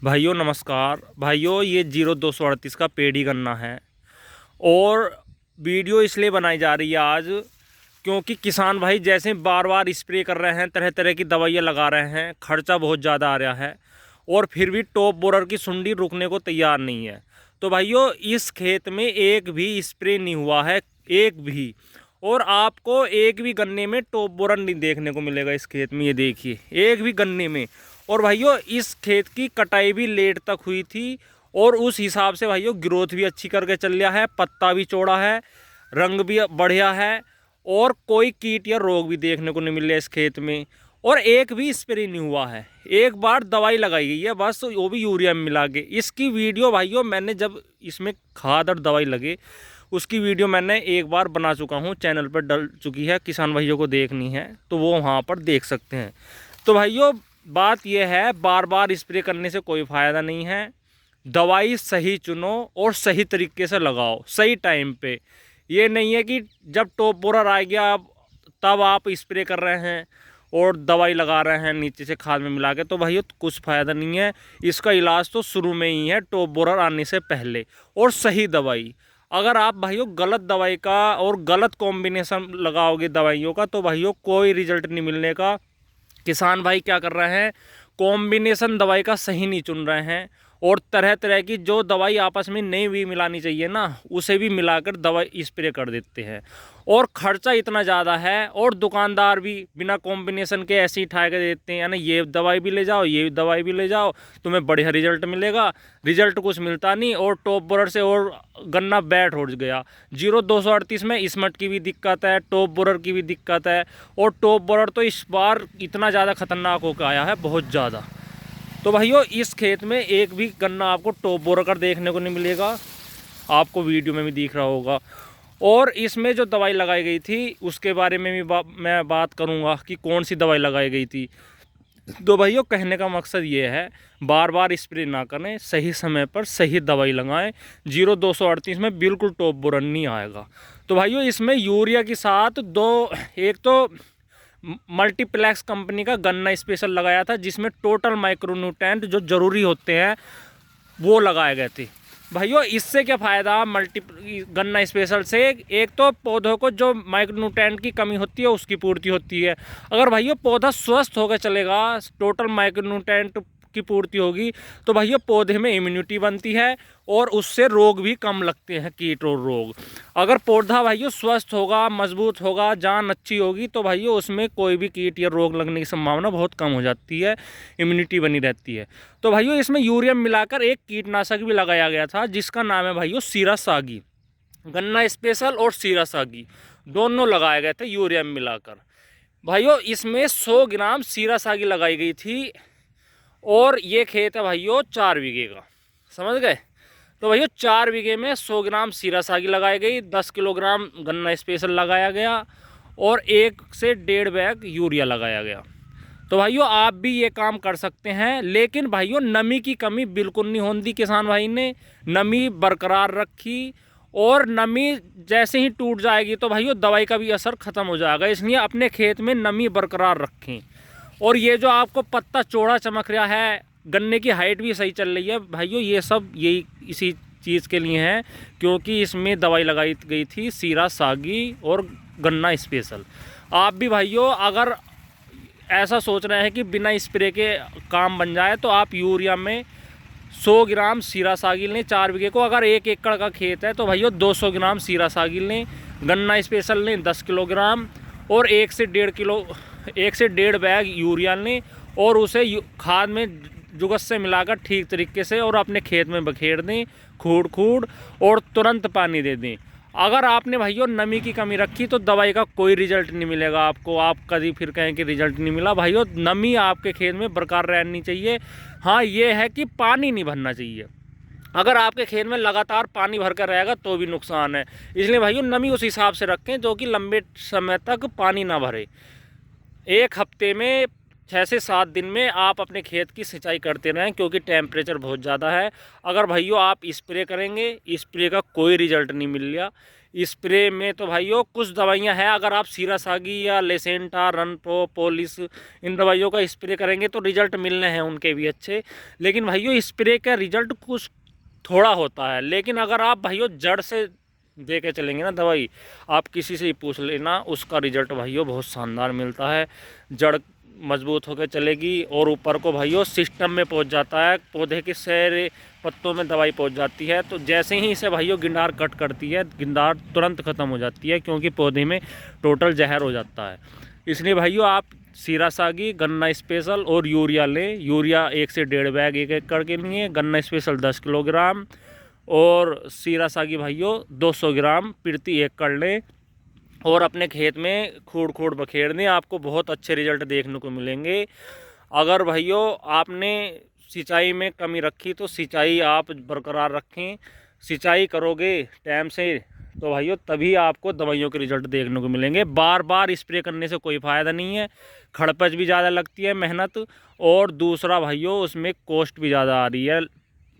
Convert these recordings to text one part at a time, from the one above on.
भाइयों नमस्कार। भाइयों ये 0238 का पेड़ी गन्ना है और वीडियो इसलिए बनाई जा रही है आज क्योंकि किसान भाई जैसे बार बार स्प्रे कर रहे हैं, तरह तरह की दवाइयाँ लगा रहे हैं, खर्चा बहुत ज़्यादा आ रहा है और फिर भी टॉप बोरर की सुंडी रुकने को तैयार नहीं है। तो भाइयों इस खेत में एक भी स्प्रे नहीं हुआ है, एक भी। और आपको एक भी गन्ने में टॉप बोरर नहीं देखने को मिलेगा इस खेत में, ये देखिए एक भी गन्ने में। और भाइयों इस खेत की कटाई भी लेट तक हुई थी और उस हिसाब से भाइयों ग्रोथ भी अच्छी करके चल रहा है, पत्ता भी चौड़ा है, रंग भी बढ़िया है और कोई कीट या रोग भी देखने को नहीं मिल रहा इस खेत में। और एक भी स्प्रे नहीं हुआ है, एक बार दवाई लगाई गई है बस, वो भी यूरिया में मिला के। इसकी वीडियो भाइयों मैंने जब इसमें खाद और दवाई लगे उसकी वीडियो मैंने एक बार बना चुका हूँ, चैनल पर डल चुकी है, किसान भाइयों को देखनी है तो वो वहाँ पर देख सकते हैं। तो भाइयों बात यह है, बार बार स्प्रे करने से कोई फ़ायदा नहीं है। दवाई सही चुनो और सही तरीके से लगाओ, सही टाइम पे। ये नहीं है कि जब टॉप बोरर आ गया तब आप स्प्रे कर रहे हैं और दवाई लगा रहे हैं नीचे से खाद में मिला के, तो भाइयों कुछ फ़ायदा नहीं है। इसका इलाज तो शुरू में ही है, टॉप बोरर आने से पहले। और सही दवाई, अगर आप भाइयों गलत दवाई का और गलत कॉम्बिनेशन लगाओगे दवाइयों का तो भाइयों कोई रिजल्ट नहीं मिलने का। किसान भाई क्या कर रहे हैं, कॉम्बिनेशन दवाई का सही नहीं चुन रहे हैं और तरह तरह की जो दवाई आपस में नहीं भी मिलानी चाहिए ना उसे भी मिलाकर दवाई स्प्रे कर देते हैं। और ख़र्चा इतना ज़्यादा है और दुकानदार भी बिना कॉम्बिनेशन के ऐसे ही ठा के देते हैं, यानी ये दवाई भी ले जाओ, ये दवाई भी ले जाओ, तुम्हें बढ़िया रिजल्ट मिलेगा। रिजल्ट कुछ मिलता नहीं और टॉप बोरर से और गन्ना बैठ हो गया। 0238 में स्मट की भी दिक्कत है, टॉप बोरर की भी दिक्कत है। और टॉप बोरर तो इस बार इतना ज़्यादा खतरनाक होकर आया है, बहुत ज़्यादा। तो भाइयों इस खेत में एक भी गन्ना आपको टॉप बोरर का देखने को नहीं मिलेगा, आपको वीडियो में भी दिख रहा होगा। और इसमें जो दवाई लगाई गई थी उसके बारे में भी मैं बात करूंगा कि कौन सी दवाई लगाई गई थी। तो भाइयों कहने का मकसद ये है, बार बार स्प्रे ना करें, सही समय पर सही दवाई लगाएं। 0238 में बिल्कुल टॉप बोरर नहीं आएगा। तो भाइयों इसमें यूरिया के साथ एक तो मल्टीप्लेक्स कंपनी का गन्ना स्पेशल लगाया था जिसमें टोटल माइक्रोन्यूट्रेंट जो ज़रूरी होते हैं वो लगाए गए थे। भाइयों इससे क्या फ़ायदा गन्ना स्पेशल से, एक तो पौधों को जो माइक्रोन्यूट्रेंट की कमी होती है उसकी पूर्ति होती है। अगर भाइयों पौधा स्वस्थ होकर चलेगा, टोटल माइक्रोन्यूट्रेंट की पूर्ति होगी तो भाइयों पौधे में इम्यूनिटी बनती है और उससे रोग भी कम लगते हैं, कीट और रोग। अगर पौधा भाइयों स्वस्थ होगा, मजबूत होगा, जान अच्छी होगी तो भाइयों उसमें कोई भी कीट या रोग लगने की संभावना बहुत कम हो जाती है, इम्यूनिटी बनी रहती है। तो भाइयों इसमें यूरिया मिलाकर एक कीटनाशक भी लगाया गया था जिसका नाम है भाइयों सीरा सागी। गन्ना स्पेशल और सीरा सागी दोनों लगाए गए थे यूरिया मिलाकर। भाइयों इसमें 100 ग्राम सीरा सागी लगाई गई थी और ये खेत है भाइयों 4 बीघे का, समझ गए। तो भाइयों 4 बीघे में 100 ग्राम सीरा सागी लगाई गई, 10 किलोग्राम गन्ना स्पेशल लगाया गया और 1 से 1.5 बैग यूरिया लगाया गया। तो भाइयों आप भी ये काम कर सकते हैं, लेकिन भाइयों नमी की कमी बिल्कुल नहीं होती। किसान भाई ने नमी बरकरार रखी और नमी जैसे ही टूट जाएगी तो भाइयों दवाई का भी असर ख़त्म हो जाएगा, इसलिए अपने खेत में नमी बरकरार रखें। और ये जो आपको पत्ता चौड़ा चमक रहा है, गन्ने की हाइट भी सही चल रही है भाइयों, ये सब यही इसी चीज़ के लिए है क्योंकि इसमें दवाई लगाई गई थी सीरा सागी और गन्ना स्पेशल। आप भी भाइयों अगर ऐसा सोच रहे हैं कि बिना स्प्रे के काम बन जाए तो आप यूरिया में 100 ग्राम सीरा सागिल लें 4 बीघे को। अगर 1 एकड़ का खेत है तो भाइयों 200 ग्राम सीरा सागिल लें, गन्ना स्पेशल लें 10 किलोग्राम और 1 से 1.5 बैग यूरिया लें और उसे खाद में जुगस से मिलाकर ठीक तरीके से और अपने खेत में बखेर दें, खूड़ और तुरंत पानी दे दें। अगर आपने भाइयों नमी की कमी रखी तो दवाई का कोई रिजल्ट नहीं मिलेगा आपको। आप कभी फिर कहें कि रिजल्ट नहीं मिला, भाइयों नमी आपके खेत में बरकरार रहनी चाहिए। हाँ ये है कि पानी नहीं भरना चाहिए, अगर आपके खेत में लगातार पानी भर कर रहेगा तो भी नुकसान है। इसलिए भाइयों नमी उस हिसाब से रखें जो कि लंबे समय तक पानी ना भरे। 1 हफ्ते में 6 से 7 दिन में आप अपने खेत की सिंचाई करते रहें, क्योंकि टेम्परेचर बहुत ज़्यादा है। अगर भाइयों आप स्प्रे करेंगे, स्प्रे का कोई रिजल्ट नहीं मिल रहा। स्प्रे में तो भाइयों कुछ दवाइयां हैं, अगर आप सीरासागी या लेसेंटा, रनप्रो, पोलिस, इन दवाइयों का स्प्रे करेंगे तो रिजल्ट मिलने हैं उनके भी अच्छे। लेकिन भाइयों स्प्रे का रिजल्ट कुछ थोड़ा होता है। लेकिन अगर आप भाइयों जड़ से दे के चलेंगे ना दवाई, आप किसी से ही पूछ लेना, उसका रिजल्ट भाइयों बहुत शानदार मिलता है। जड़ मजबूत होकर चलेगी और ऊपर को भाइयों सिस्टम में पहुंच जाता है, पौधे के सारे पत्तों में दवाई पहुंच जाती है। तो जैसे ही इसे भाइयों गिंडार कट करती है, गिंडार तुरंत ख़त्म हो जाती है, क्योंकि पौधे में टोटल जहर हो जाता है। इसलिए भाइयों आप सीरासागी, गन्ना स्पेशल और यूरिया लें। यूरिया 1 से 1.5 बैग 1 एकड़ के लिए, गन्ना स्पेशल 10 किलोग्राम और सीरासागी भाइयों 200 ग्राम प्रति एकड़ लें और अपने खेत में खूड़ खूड़ बखेर दें। आपको बहुत अच्छे रिजल्ट देखने को मिलेंगे। अगर भाइयों आपने सिंचाई में कमी रखी तो सिंचाई आप बरकरार रखें। सिंचाई करोगे टाइम से तो भाइयों तभी आपको दवाइयों के रिजल्ट देखने को मिलेंगे। बार बार स्प्रे करने से कोई फ़ायदा नहीं है, खड़पच भी ज़्यादा लगती है, मेहनत, और दूसरा भाइयों उसमें कॉस्ट भी ज़्यादा आ रही है,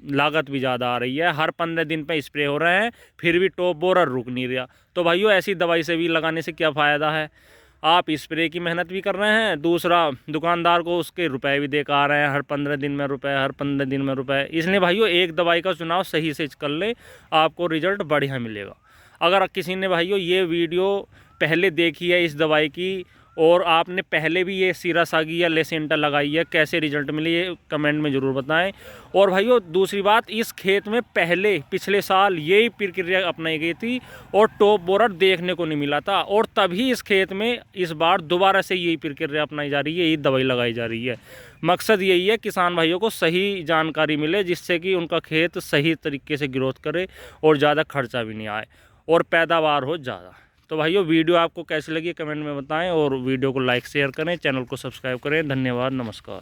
लागत भी ज़्यादा आ रही है। हर 15 दिन पे स्प्रे हो रहे हैं, फिर भी टॉप बोरर रुक नहीं रहा। तो भाइयों ऐसी दवाई से भी लगाने से क्या फ़ायदा है। आप स्प्रे की मेहनत भी कर रहे हैं, दूसरा दुकानदार को उसके रुपए भी दे कर आ रहे हैं, हर 15 दिन में रुपए, हर 15 दिन में रुपए। इसलिए भाइयों एक दवाई का चुनाव सही से कर ले, आपको रिजल्ट बढ़िया मिलेगा। अगर किसी ने भाइयों ये वीडियो पहले देखी है इस दवाई की, और आपने पहले भी ये सीरासागी या लेसेंटा लगाई है, कैसे रिजल्ट मिले ये कमेंट में ज़रूर बताएं। और भाइयों दूसरी बात, इस खेत में पहले पिछले साल यही प्रक्रिया अपनाई गई थी और टॉप बोरर देखने को नहीं मिला था, और तभी इस खेत में इस बार दोबारा से यही प्रक्रिया अपनाई जा रही है, यही दवाई लगाई जा रही है। मकसद यही है किसान भाइयों को सही जानकारी मिले, जिससे कि उनका खेत सही तरीके से ग्रोथ करे और ज़्यादा खर्चा भी नहीं आए और पैदावार हो ज़्यादा। तो भाइयों वीडियो आपको कैसी लगी कमेंट में बताएं, और वीडियो को लाइक शेयर करें, चैनल को सब्सक्राइब करें। धन्यवाद, नमस्कार।